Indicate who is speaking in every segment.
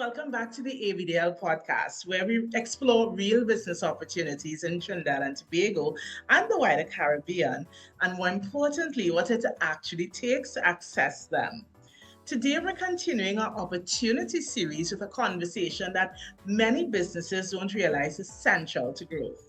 Speaker 1: welcome back to the ABDL podcast, where we explore real business opportunities in Trinidad and Tobago and the wider Caribbean, and more importantly, what it actually takes to access them. Today, we're continuing our opportunity series with a conversation that many businesses don't realize is central to growth.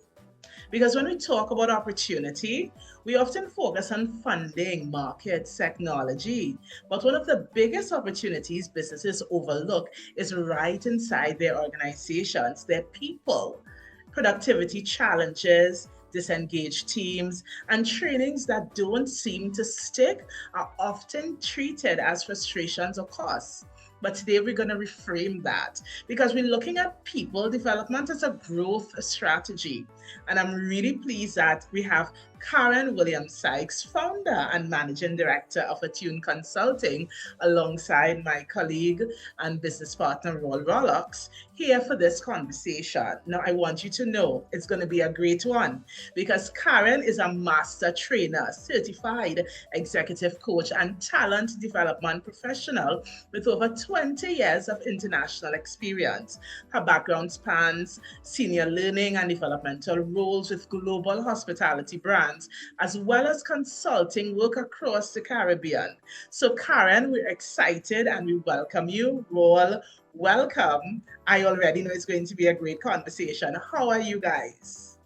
Speaker 1: Because when we talk about opportunity, we often focus on funding, markets, technology. But one of the biggest opportunities businesses overlook is right inside their organizations, their people. Productivity challenges, disengaged teams, and trainings that don't seem to stick are often treated as frustrations or costs. But today we're going to reframe that because we're looking at people development as a growth strategy. And I'm really pleased that we have Karyn Williams-Sykes, founder and managing director of Attune Consulting, alongside my colleague and business partner, Roll Rollocks, here for this conversation. Now, I want you to know it's going to be a great one because Karyn is a master trainer, certified executive coach, and talent development professional with over 20 years of international experience. Her background spans senior learning and developmental roles with global hospitality brands, as well as consulting work across the Caribbean. So Karyn, we're excited and we welcome you. Roll, welcome. I already know it's going to be a great conversation. How are you guys?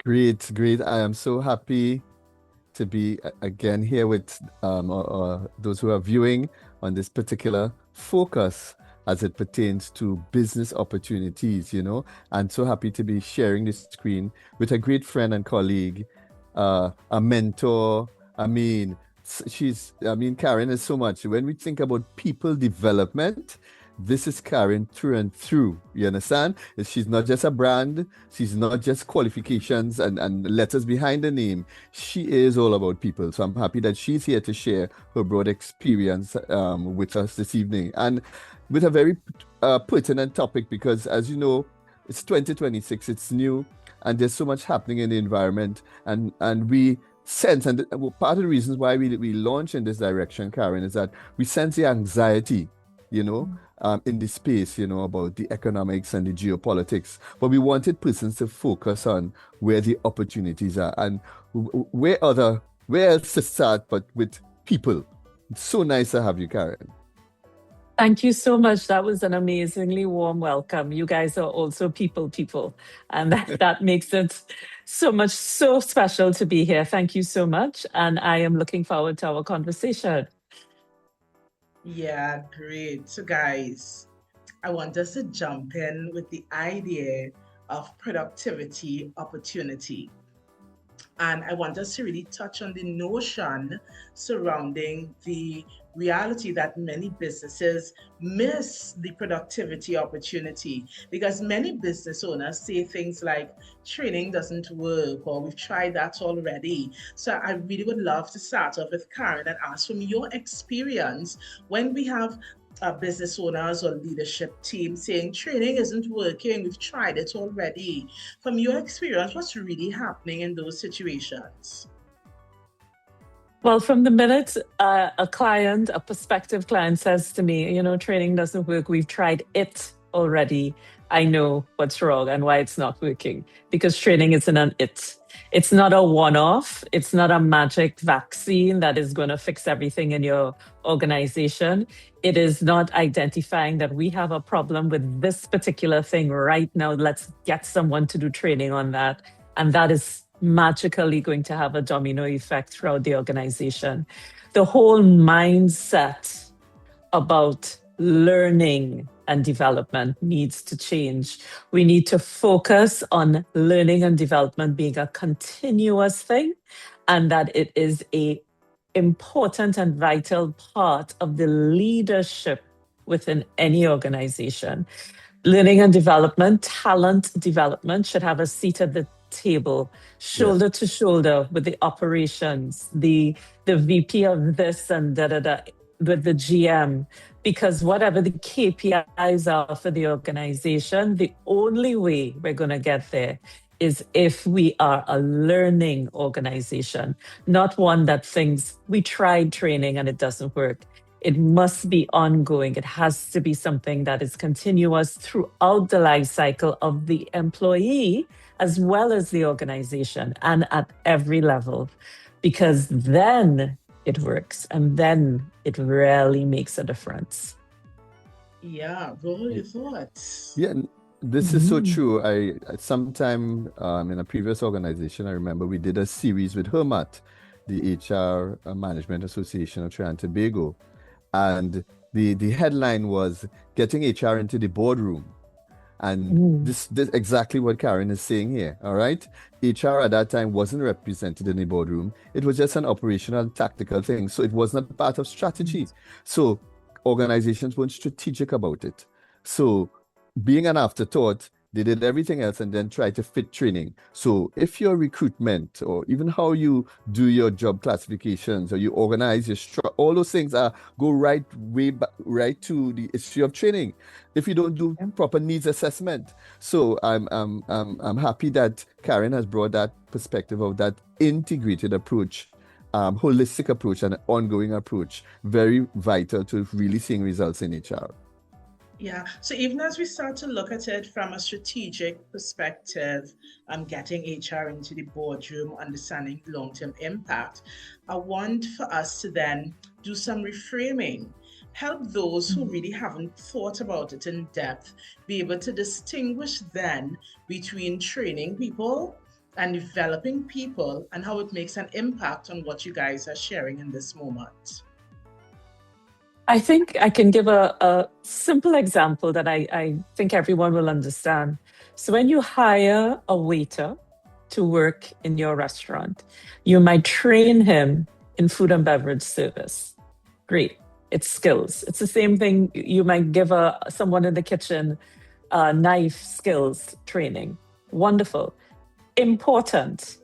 Speaker 2: Great, great. I am so happy to be again here with those who are viewing on this particular focus as it pertains to business opportunities, and so happy to be sharing this screen with a great friend and colleague, a mentor. Karyn is so much. When we think about people development, this is Karyn through and through. You understand? She's not just a brand. She's not just qualifications and letters behind the name. She is all about people. So I'm happy that she's here to share her broad experience with us this evening. And with a very pertinent topic because, as you know, it's 2026, it's new, and there's so much happening in the environment. And we sense, and part of the reasons why we launch in this direction, Karyn, is that we sense the anxiety, in this space, about the economics and the geopolitics. But we wanted persons to focus on where the opportunities are and where else to start, but with people. It's so nice to have you, Karyn.
Speaker 3: Thank you so much. That was an amazingly warm welcome. You guys are also people. And that makes it so special to be here. Thank you so much. And I am looking forward to our conversation.
Speaker 1: Yeah, great. So guys, I want us to jump in with the idea of productivity opportunity. And I want us to really touch on the notion surrounding the reality that many businesses miss the productivity opportunity because many business owners say things like training doesn't work or we've tried that already. So I really would love to start off with Karyn and ask from your experience when we have business owners or leadership team saying training isn't working, we've tried it already. From your experience, what's really happening in those situations?
Speaker 3: Well, from the minute a prospective client says to me, training doesn't work, we've tried it already, I know what's wrong and why it's not working. Because training isn't an it. It's not a one-off. It's not a magic vaccine that is going to fix everything in your organization. It is not identifying that we have a problem with this particular thing right now. Let's get someone to do training on that. And that is magically going to have a domino effect throughout the organization. The whole mindset about learning and development needs to change. We need to focus on learning and development being a continuous thing, and that it is a important and vital part of the leadership within any organization. Learning and development, talent development should have a seat at the table, shoulder to shoulder with the operations, the VP of this and with the GM, because whatever the KPIs are for the organization, the only way we're going to get there is if we are a learning organization, not one that thinks we tried training and it doesn't work. It must be ongoing. It has to be something that is continuous throughout the life cycle of the employee as well as the organization and at every level, because then it works and then it really makes a difference.
Speaker 1: Yeah, what are your thoughts?
Speaker 2: Yeah, this is so true. I sometime in a previous organization, I remember we did a series with HERMAT, the HR Management Association of Trinidad and Tobago, and the headline was getting HR into the boardroom. And this exactly what Karyn is saying here. All right, HR at that time wasn't represented in the boardroom. It was just an operational, tactical thing. So it was not part of strategy. So organizations weren't strategic about it. So being an afterthought, they did everything else and then try to fit training. So if your recruitment or even how you do your job classifications or you organize your all those things go right way back, right to the issue of training. If you don't do proper needs assessment. So I'm happy that Karyn has brought that perspective of that integrated approach, holistic approach and ongoing approach, very vital to really seeing results in HR.
Speaker 1: Yeah, so even as we start to look at it from a strategic perspective, getting HR into the boardroom, understanding long-term impact, I want for us to then do some reframing, help those who really haven't thought about it in depth, be able to distinguish then between training people and developing people and how it makes an impact on what you guys are sharing in this moment.
Speaker 3: I think I can give a simple example that I think everyone will understand. So when you hire a waiter to work in your restaurant, you might train him in food and beverage service. Great. It's skills. It's the same thing. You might give someone in the kitchen knife skills training. Wonderful. Important.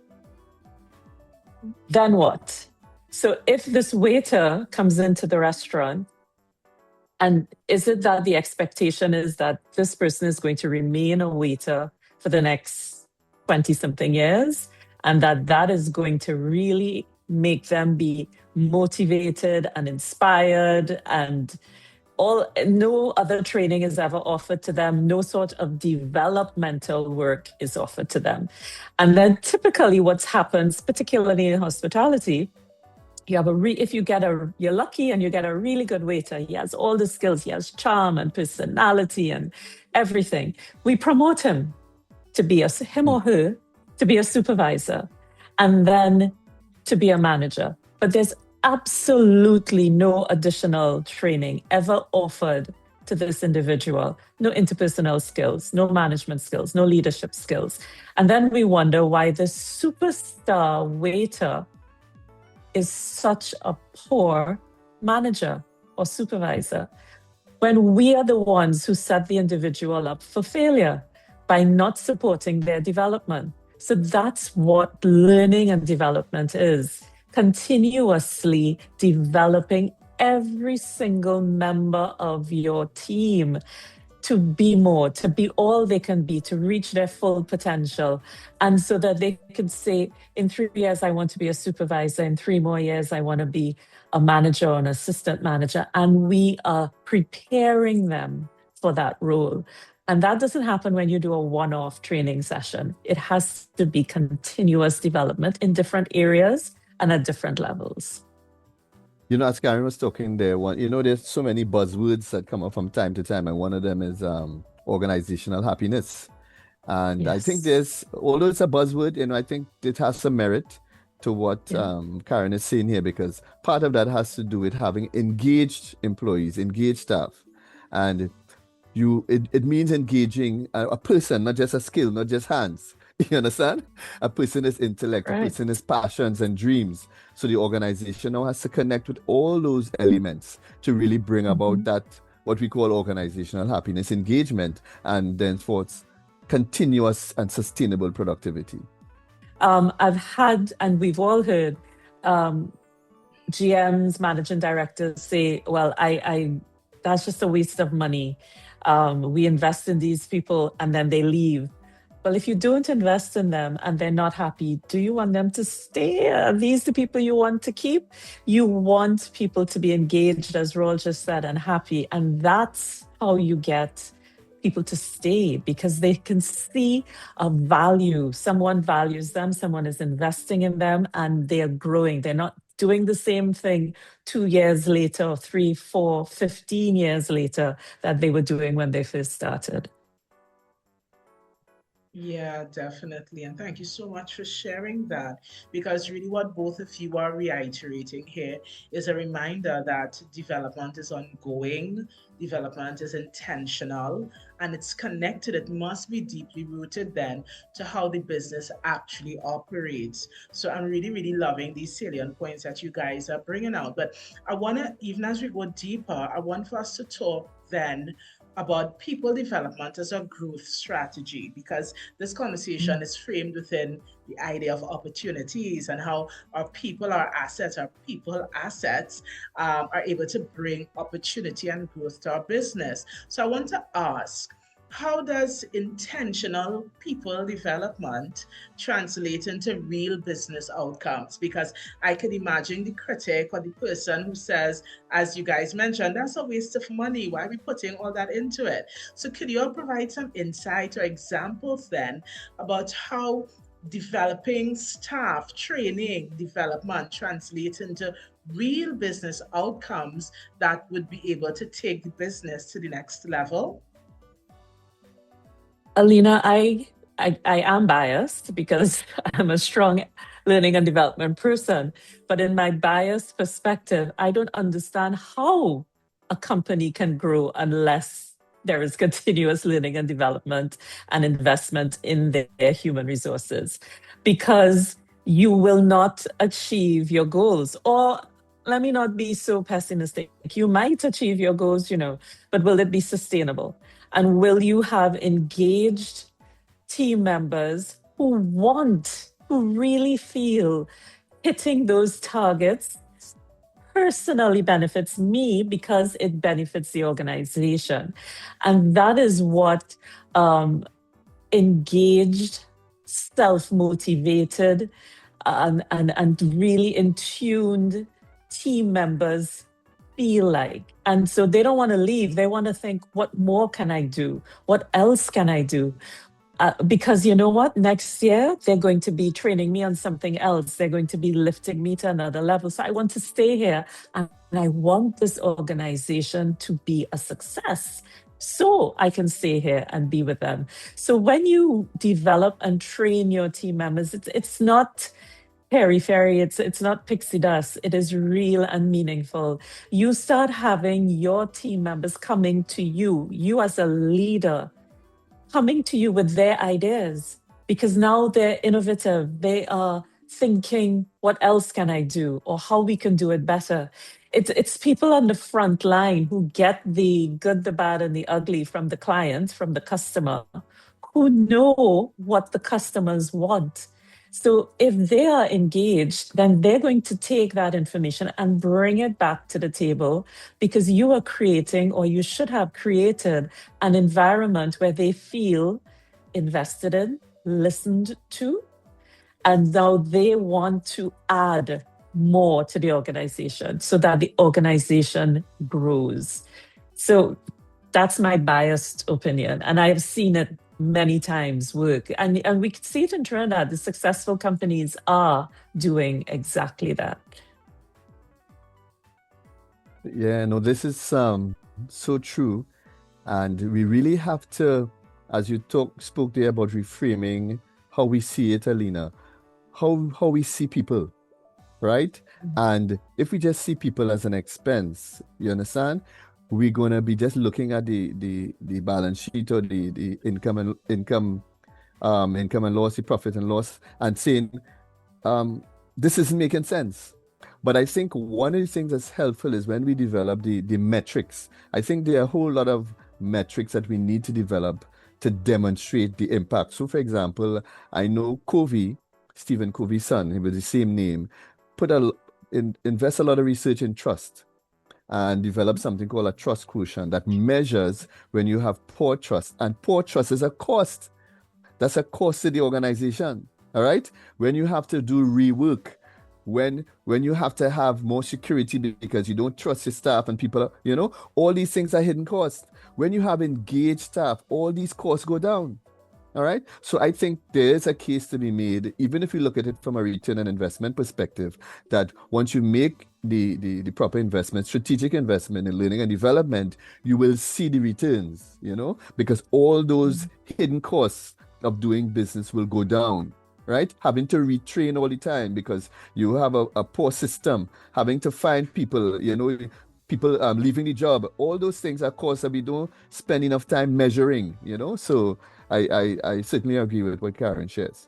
Speaker 3: Then what? So if this waiter comes into the restaurant, and is it that the expectation is that this person is going to remain a waiter for the next 20-something years, and that is going to really make them be motivated and inspired, and no other training is ever offered to them, no sort of developmental work is offered to them? And then typically what happens, particularly in hospitality, you have you're lucky and you get a really good waiter. He has all the skills. He has charm and personality and everything. We promote him to be him or her to be a supervisor and then to be a manager. But there's absolutely no additional training ever offered to this individual. No interpersonal skills, no management skills, no leadership skills. And then we wonder why the superstar waiter is such a poor manager or supervisor, when we are the ones who set the individual up for failure by not supporting their development. So that's what learning and development is. Continuously developing every single member of your team to be more, to be all they can be, to reach their full potential. And so that they can say, in 3 years, I want to be a supervisor. In 3 more years, I want to be a manager or an assistant manager. And we are preparing them for that role. And that doesn't happen when you do a one-off training session. It has to be continuous development in different areas and at different levels.
Speaker 2: You know, as Karyn was talking there, there's so many buzzwords that come up from time to time, and one of them is organizational happiness. And yes. I think although it's a buzzword, I think it has some merit to what Karyn is saying here, because part of that has to do with having engaged employees, engaged staff. And it means engaging a person, not just a skill, not just hands. You understand? A person is intellect, right. A person is passions and dreams. So the organization now has to connect with all those elements to really bring about that, what we call organizational happiness, engagement, and then forth continuous and sustainable productivity.
Speaker 3: I've had, and we've all heard, GMs, managing directors say, well, I that's just a waste of money. We invest in these people and then they leave. Well, if you don't invest in them and they're not happy, do you want them to stay? Are these the people you want to keep? You want people to be engaged, as Roel just said, and happy. And that's how you get people to stay, because they can see a value. Someone values them, someone is investing in them, and they're growing. They're not doing the same thing 2 years later, or 3, 4, 15 years later that they were doing when they first started.
Speaker 1: Yeah, definitely. And thank you so much for sharing that, because really what both of you are reiterating here is a reminder that development is ongoing, development is intentional, and it's connected. It must be deeply rooted then to how the business actually operates. So I'm really, really loving these salient points that you guys are bringing out. But I want to, even as we go deeper, I want for us to talk then about people development as a growth strategy, because this conversation is framed within the idea of opportunities and how our people, our assets, our people assets are able to bring opportunity and growth to our business. So I want to ask, how does intentional people development translate into real business outcomes? Because I could imagine the critic or the person who says, as you guys mentioned, that's a waste of money. Why are we putting all that into it? So could you all provide some insight or examples then about how developing staff, training, development translates into real business outcomes that would be able to take the business to the next level?
Speaker 3: Alina, I am biased because I'm a strong learning and development person. But in my biased perspective, I don't understand how a company can grow unless there is continuous learning and development and investment in their human resources, because you will not achieve your goals. Or let me not be so pessimistic. You might achieve your goals, but will it be sustainable? And will you have engaged team members who really feel hitting those targets personally benefits me because it benefits the organization? And that is what engaged, self-motivated, and really in tuned team members feel like. And so they don't want to leave. They want to think, what more can I do? What else can I do? Because you know what? Next year, they're going to be training me on something else. They're going to be lifting me to another level. So I want to stay here. And I want this organization to be a success, so I can stay here and be with them. So when you develop and train your team members, it's not airy-fairy, it's not pixie dust. It is real and meaningful. You start having your team members coming to you as a leader, coming to you with their ideas, because now they're innovative. They are thinking, what else can I do, or how we can do it better. It's people on the front line who get the good, the bad, and the ugly from the client, from the customer, who know what the customers want. So if they are engaged, then they're going to take that information and bring it back to the table, because you are creating, or you should have created, an environment where they feel invested in, listened to, and now they want to add more to the organization so that the organization grows. So that's my biased opinion. And I've seen it many times work. And we can see it in Trinidad. The successful companies are doing exactly that.
Speaker 2: Yeah, no, this is so true. And we really have to, as you spoke there about reframing how we see it, Alina, how we see people, right? And if we just see people as an expense, you understand? We're gonna be just looking at the balance sheet, or the income and loss, the profit and loss, and saying this isn't making sense. But I think one of the things that's helpful is when we develop the metrics. I think there are a whole lot of metrics that we need to develop to demonstrate the impact. So, for example, I know Covey, Stephen Covey's son, with the same name, invest a lot of research in trust, and develop something called a trust quotient that measures when you have poor trust. And poor trust is a cost. That's a cost to the organization. All right. When you have to do rework, when you have to have more security because you don't trust your staff and people, all these things are hidden costs. When you have engaged staff, all these costs go down. All right. So I think there's a case to be made, even if you look at it from a return on investment perspective, that once you make the proper investment, strategic investment in learning and development, you will see the returns, because all those hidden costs of doing business will go down. Right? Having to retrain all the time because you have a poor system, having to find people, people leaving the job, all those things are costs that we don't spend enough time measuring, So I certainly agree with what Karyn shares.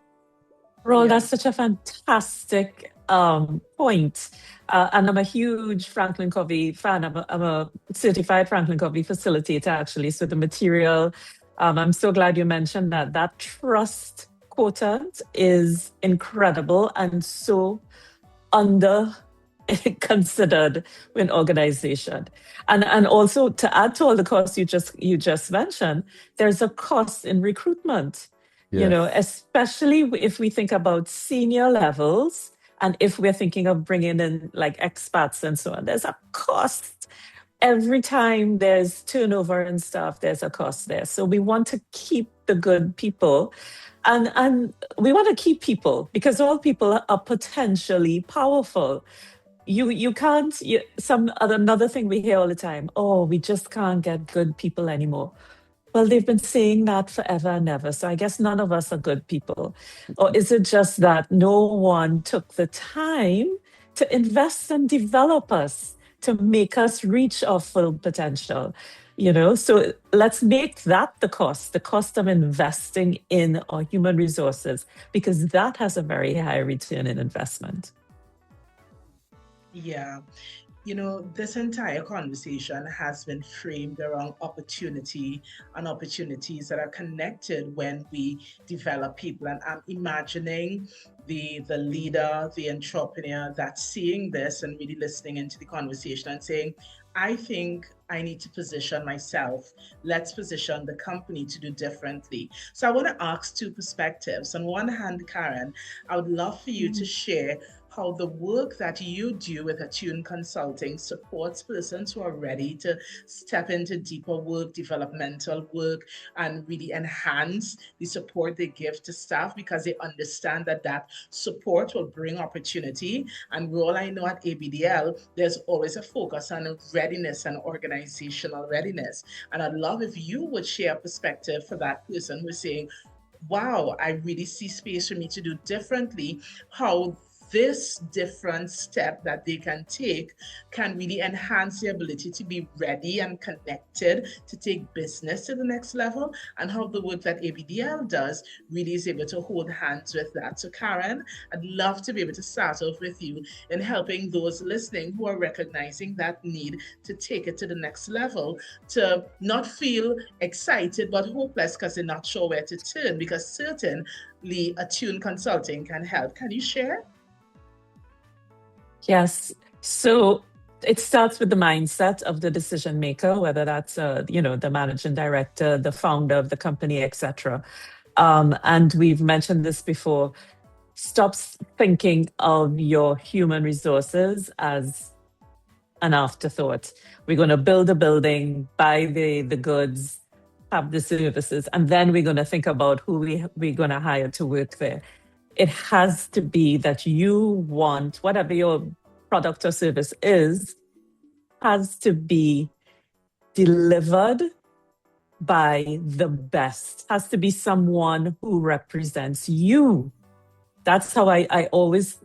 Speaker 3: Roll, that's such a fantastic point. And I'm a huge Franklin Covey fan. I'm a certified Franklin Covey facilitator, actually. So the material, I'm so glad you mentioned that. That trust quotient is incredible and so under considered in organization. And also to add to all the costs you just mentioned, there's a cost in recruitment.
Speaker 2: Yes.
Speaker 3: Especially if we think about senior levels and if we're thinking of bringing in like expats and so on, there's a cost. Every time there's turnover and stuff, there's a cost there. So we want to keep the good people and we want to keep people because all people are potentially powerful. You can't, another thing we hear all the time, we just can't get good people anymore. Well, they've been saying that forever and ever. So I guess none of us are good people. Or is it just that no one took the time to invest and develop us to make us reach our full potential? So let's make that the cost of investing in our human resources, because that has a very high return in investment.
Speaker 1: Yeah. This entire conversation has been framed around opportunity and opportunities that are connected when we develop people. And I'm imagining the leader, the entrepreneur that's seeing this and really listening into the conversation and saying, I think I need to position myself. Let's position the company to do differently. So I want to ask two perspectives. On one hand, Karyn, I would love for you to share how the work that you do with Attune Consulting supports persons who are ready to step into deeper work, developmental work, and really enhance the support they give to staff because they understand that support will bring opportunity. And Roll, I know at ABDL, there's always a focus on readiness and organizational readiness. And I'd love if you would share a perspective for that person who's saying, wow, I really see space for me to do differently, how this different step that they can take can really enhance their ability to be ready and connected to take business to the next level, and how the work that ABDL does really is able to hold hands with that. So Karyn, I'd love to be able to start off with you in helping those listening who are recognizing that need to take it to the next level, to not feel excited but hopeless because they're not sure where to turn, because certainly Attune Consulting can help. Can you share?
Speaker 3: Yes. So it starts with the mindset of the decision maker, whether that's the managing director, the founder of the company, etc. And we've mentioned this before. Stop thinking of your human resources as an afterthought. We're going to build a building, buy the goods, have the services, and then we're going to think about who we're going to hire to work there. It has to be that you want, whatever your product or service is, has to be delivered by the best, has to be someone who represents you. That's how I always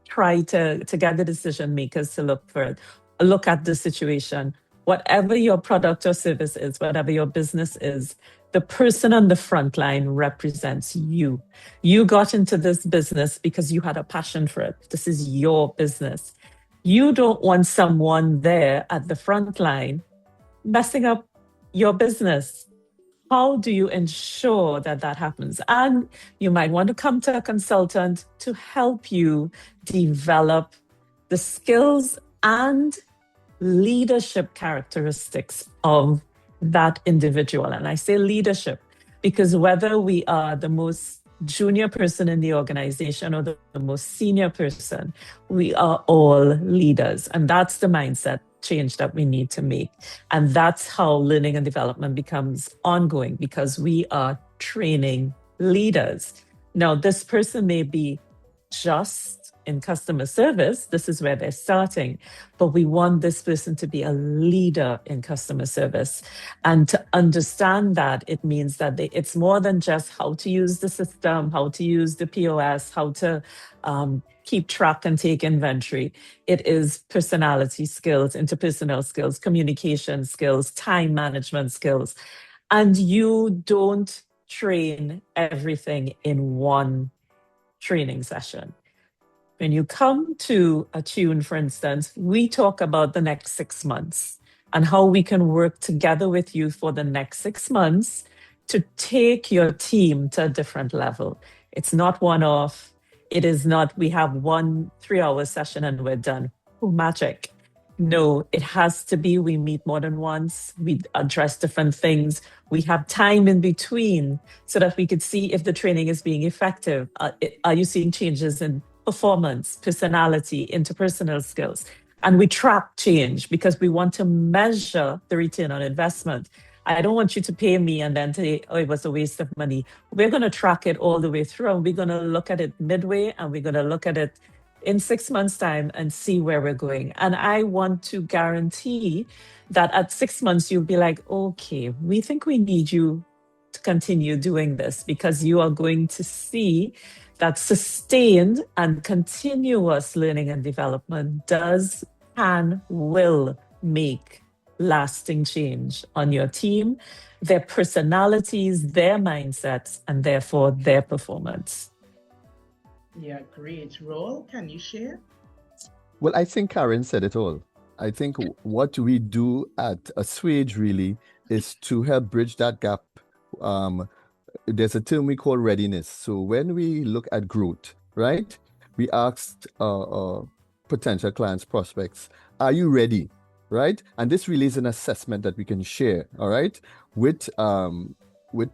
Speaker 3: try to get the decision makers to look at the situation. Whatever your product or service is, whatever your business is, the person on the front line represents you. You got into this business because you had a passion for it. This is your business. You don't want someone there at the front line messing up your business. How do you ensure that happens? And you might want to come to a consultant to help you develop the skills and leadership characteristics of that individual. And I say leadership Because whether we are the most junior person in the organization or the most senior person, we are all leaders. And that's the mindset change that we need to make. And that's how learning and development becomes ongoing, because we are training leaders. Now, this person may be just in customer service. This is where they're starting, but we want this person to be a leader in customer service. And to understand that, it means that it's more than just how to use the system, how to use the POS, how to keep track and take inventory. It is personality skills, interpersonal skills, communication skills, time management skills. And you don't train everything in one training session. When you come to Attune, for instance, we talk about the next 6 months and how we can work together with you for the next 6 months to take your team to a different level. It's not one-off. It is not, we have 1 3-hour session and we're done. Oh, magic. No, it has to be, we meet more than once, we address different things, we have time in between so that we could see if the training is being effective. Are you seeing changes in performance, personality, interpersonal skills? And we track change because we want to measure the return on investment. I don't want you to pay me and then say, oh, it was a waste of money. We're going to track it all the way through, and we're going to look at it midway, and we're going to look at it in 6 months' time and see where we're going. And I want to guarantee that at 6 months, you'll be like, okay, we think we need you to continue doing this, because you are going to see that sustained and continuous learning and development does and will make lasting change on your team, their personalities, their mindsets, and therefore their performance.
Speaker 1: Yeah, great. Roel, can you share?
Speaker 2: Well, I think Karyn said it all. I think what we do at Assuage really is to help bridge that gap. There's a term we call readiness. So when we look at growth, right, we asked potential clients, prospects, are you ready, right? And this really is an assessment that we can share, all right, with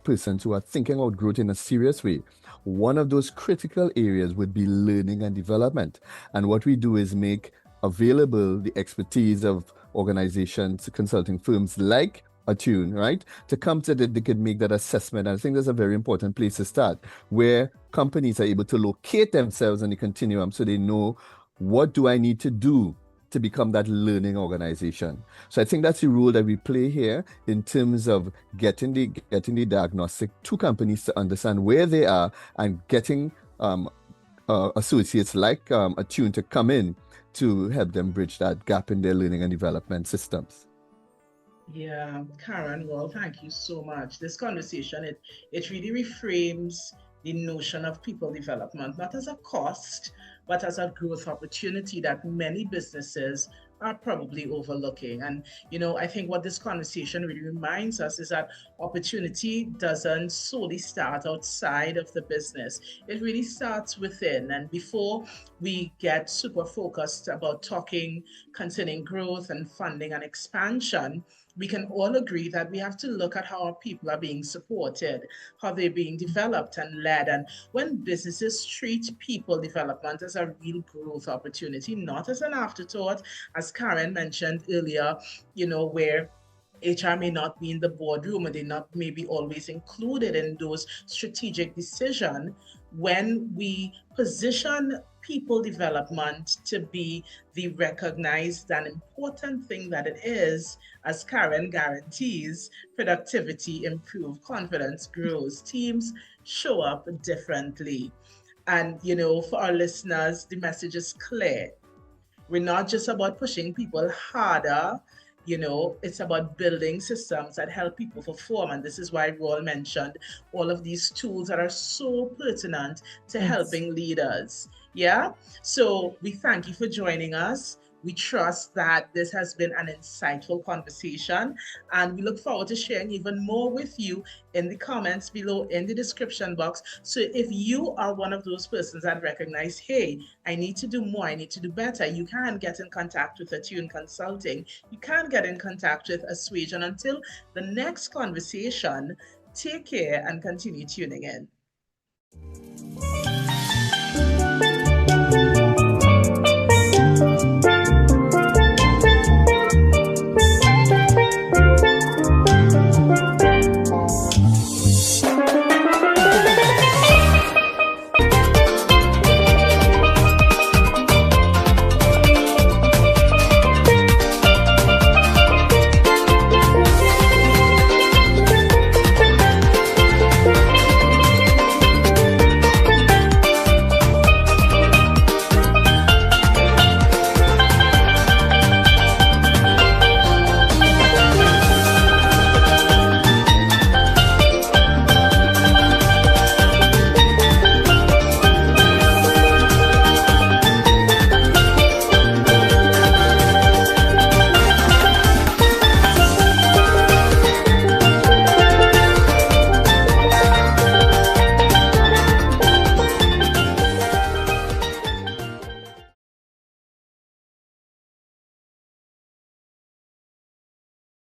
Speaker 2: persons who are thinking about growth in a serious way. One of those critical areas would be learning and development. And what we do is make available the expertise of organizations, consulting firms like Attune, right? To come to that, they could make that assessment. And I think that's a very important place to start, where companies are able to locate themselves on the continuum so they know, what do I need to do to become that learning organization? So I think that's the role that we play here in terms of getting the diagnostic to companies to understand where they are, and getting associates like Attune to come in to help them bridge that gap in their learning and development systems.
Speaker 1: Yeah, Karyn, well, thank you so much. This conversation, it really reframes the notion of people development, not as a cost, but as a growth opportunity that many businesses are probably overlooking. And, I think what this conversation really reminds us is that opportunity doesn't solely start outside of the business. It really starts within. And before we get super focused about talking concerning growth and funding and expansion, we can all agree that we have to look at how our people are being supported, how they're being developed and led. And when businesses treat people development as a real growth opportunity, not as an afterthought, as Karyn mentioned earlier, where HR may not be in the boardroom, or they not maybe always included in those strategic decisions. When we position people development to be the recognized and important thing that it is, as Karyn guarantees, productivity improves, confidence grows, teams show up differently. And, for our listeners, the message is clear. We're not just about pushing people harder. It's about building systems that help people perform. And this is why Roel mentioned all of these tools that are so pertinent to helping leaders. Yeah. So we thank you for joining us. We trust that this has been an insightful conversation, and we look forward to sharing even more with you in the comments below in the description box. So if you are one of those persons that recognize, hey, I need to do more, I need to do better, you can get in contact with Attune Consulting. You can get in contact with Assuage. And until the next conversation, Take care and continue tuning in.